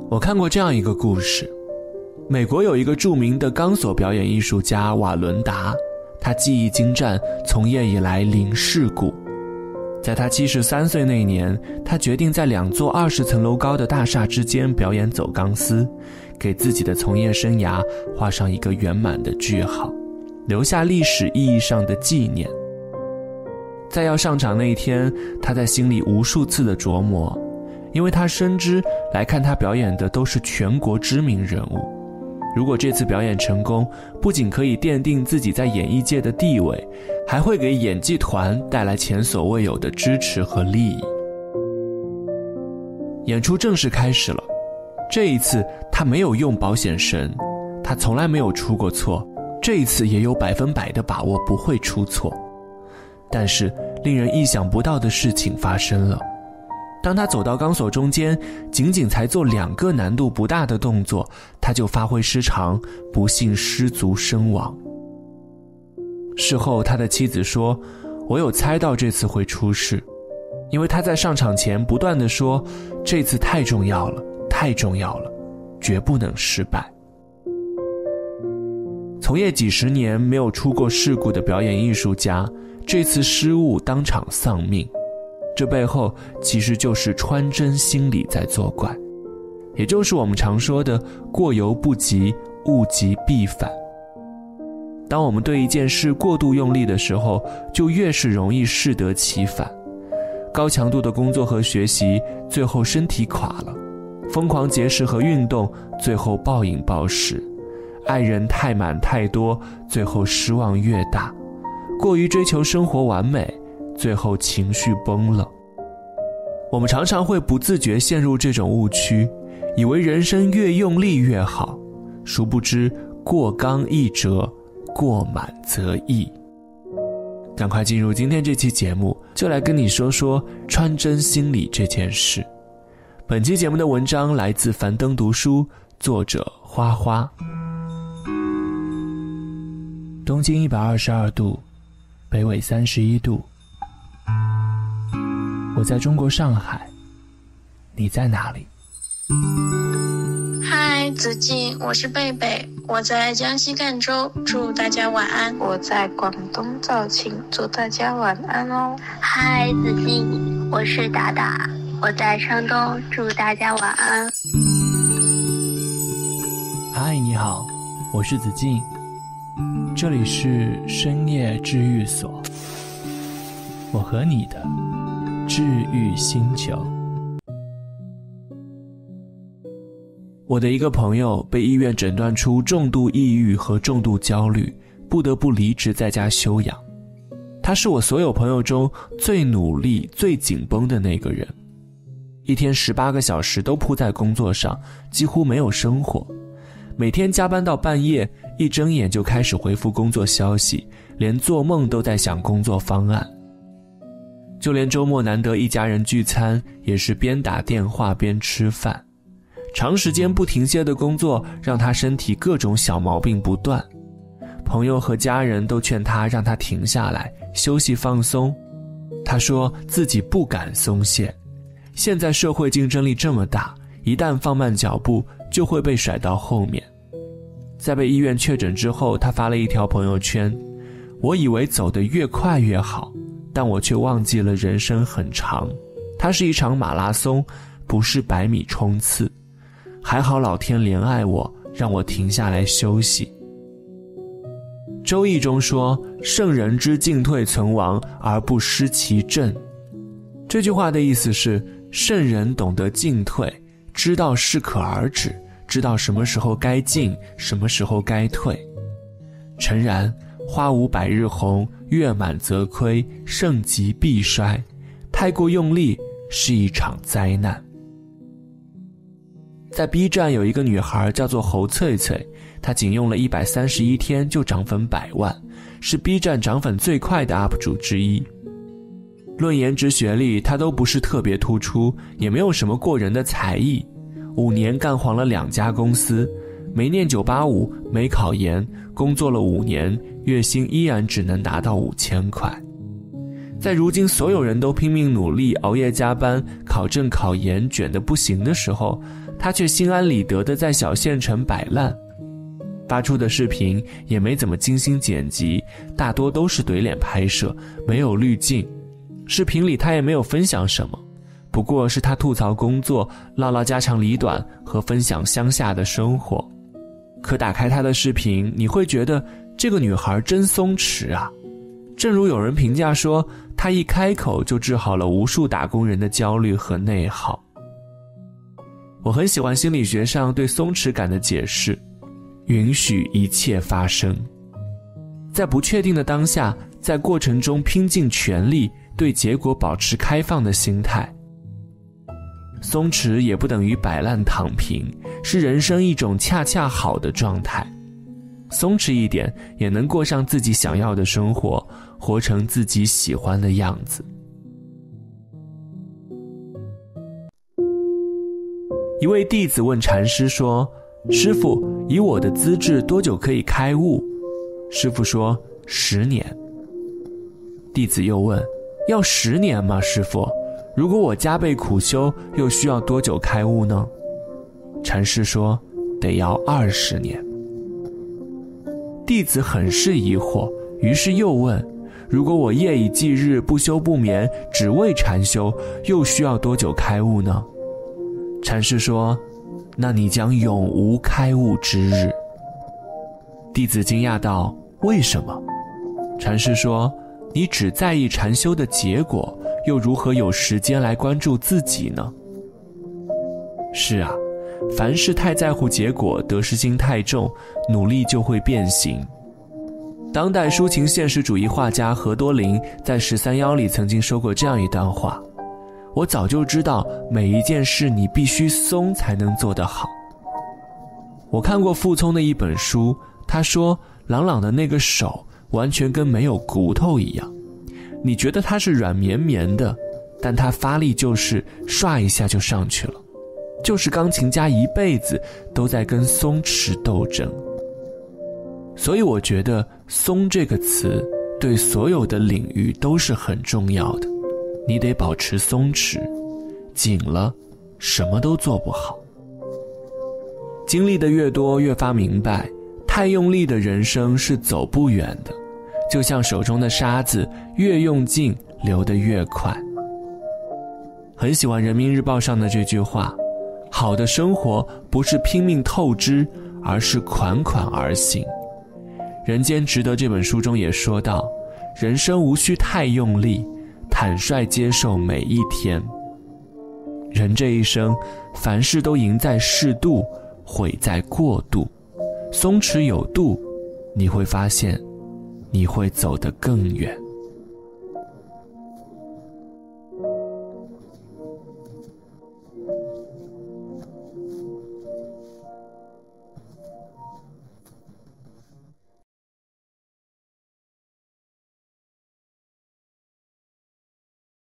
我看过这样一个故事，美国有一个著名的钢索表演艺术家瓦伦达，他技艺精湛，从业以来零事故。在他73岁那年，他决定在2座20层楼高的大厦之间表演走钢丝，给自己的从业生涯画上一个圆满的句号，留下历史意义上的纪念。在要上场那一天，他在心里无数次的琢磨，因为他深知来看他表演的都是全国知名人物。如果这次表演成功，不仅可以奠定自己在演艺界的地位，还会给演技团带来前所未有的支持和利益。演出正式开始了，这一次他没有用保险绳，他从来没有出过错，这一次也有100%的把握不会出错。但是令人意想不到的事情发生了，当他走到钢索中间，仅仅才做2个难度不大的动作，他就发挥失常，不幸失足身亡。事后他的妻子说，我有猜到这次会出事，因为他在上场前不断地说，这次太重要了，太重要了，绝不能失败。从业几十年没有出过事故的表演艺术家，这次失误当场丧命，这背后其实就是穿针心理在作怪，也就是我们常说的过犹不及，物极必反。当我们对一件事过度用力的时候，就越是容易适得其反。高强度的工作和学习，最后身体垮了；疯狂节食和运动，最后暴饮暴食；爱人太满太多，最后失望越大；过于追求生活完美，最后情绪崩了。我们常常会不自觉陷入这种误区，以为人生越用力越好，殊不知过刚易折，过满则溢。赶快进入今天这期节目，就来跟你说说穿针心理这件事。本期节目的文章来自樊登读书，作者花花。东经122度，北纬31度。我在中国上海，你在哪里？嗨，子静，我是贝贝，我在江西赣州，祝大家晚安。我在广东肇庆，祝大家晚安哦。嗨，子静，我是达达，我在山东，祝大家晚安。嗨，你好，我是子静，这里是深夜治愈所，我和你的治愈星球。我的一个朋友被医院诊断出重度抑郁和重度焦虑，不得不离职在家休养。他是我所有朋友中最努力最紧绷的那个人，一天18个小时都扑在工作上，几乎没有生活，每天加班到半夜，一睁眼就开始回复工作消息，连做梦都在想工作方案。就连周末难得一家人聚餐，也是边打电话边吃饭。长时间不停歇的工作让他身体各种小毛病不断，朋友和家人都劝他让他停下来休息放松，他说自己不敢松懈，现在社会竞争力这么大，一旦放慢脚步就会被甩到后面。在被医院确诊之后，他发了一条朋友圈，我以为走得越快越好，但我却忘记了人生很长，它是一场马拉松，不是100米冲刺，还好老天怜爱我，让我停下来休息。周易中说，圣人之进退存亡而不失其正。这句话的意思是，圣人懂得进退，知道适可而止，知道什么时候该进，什么时候该退。诚然，花无百日红，月满则亏，盛极必衰，太过用力是一场灾难。在 B 站有一个女孩叫做侯翠翠，她仅用了131天就涨粉100万，是 B 站涨粉最快的 UP 主之一。论颜值学历，她都不是特别突出，也没有什么过人的才艺，5年干黄了2家公司，没念985，没考研，工作了5年，月薪依然只能达到5000块。在如今所有人都拼命努力，熬夜加班，考证考研，卷得不行的时候，他却心安理得地在小县城摆烂。发出的视频也没怎么精心剪辑，大多都是怼脸拍摄，没有滤镜。视频里他也没有分享什么，不过是他吐槽工作，唠唠家长里短和分享乡下的生活。可打开他的视频，你会觉得这个女孩真松弛啊。正如有人评价说，她一开口就治好了无数打工人的焦虑和内耗。我很喜欢心理学上对松弛感的解释，允许一切发生。在不确定的当下，在过程中拼尽全力，对结果保持开放的心态。松弛也不等于摆烂躺平，是人生一种恰恰好的状态。松弛一点，也能过上自己想要的生活，活成自己喜欢的样子。一位弟子问禅师说：“师父，以我的资质多久可以开悟？”师父说：“10年。”弟子又问：“要10年吗，师父？如果我加倍苦修，又需要多久开悟呢？”禅师说：“得要20年。”弟子很是疑惑，于是又问：“如果我夜以继日，不休不眠，只为禅修，又需要多久开悟呢？”禅师说：“那你将永无开悟之日。”弟子惊讶道：“为什么？”禅师说：“你只在意禅修的结果，又如何有时间来关注自己呢？”是啊，凡事太在乎结果，得失心太重，努力就会变形。当代抒情现实主义画家何多林在13邀里曾经说过这样一段话：“我早就知道每一件事你必须松才能做得好。”我看过傅聪的一本书，他说朗朗的那个手完全跟没有骨头一样，你觉得它是软绵绵的，但它发力就是唰一下就上去了，就是钢琴家一辈子都在跟松弛斗争。所以我觉得松这个词对所有的领域都是很重要的，你得保持松弛，紧了什么都做不好。经历的越多，越发明白，太用力的人生是走不远的，就像手中的沙子，越用劲流得越快。很喜欢人民日报上的这句话：好的生活不是拼命透支，而是款款而行。人间值得这本书中也说到，人生无需太用力，坦率接受每一天。人这一生，凡事都赢在适度，毁在过度。松弛有度，你会发现你会走得更远。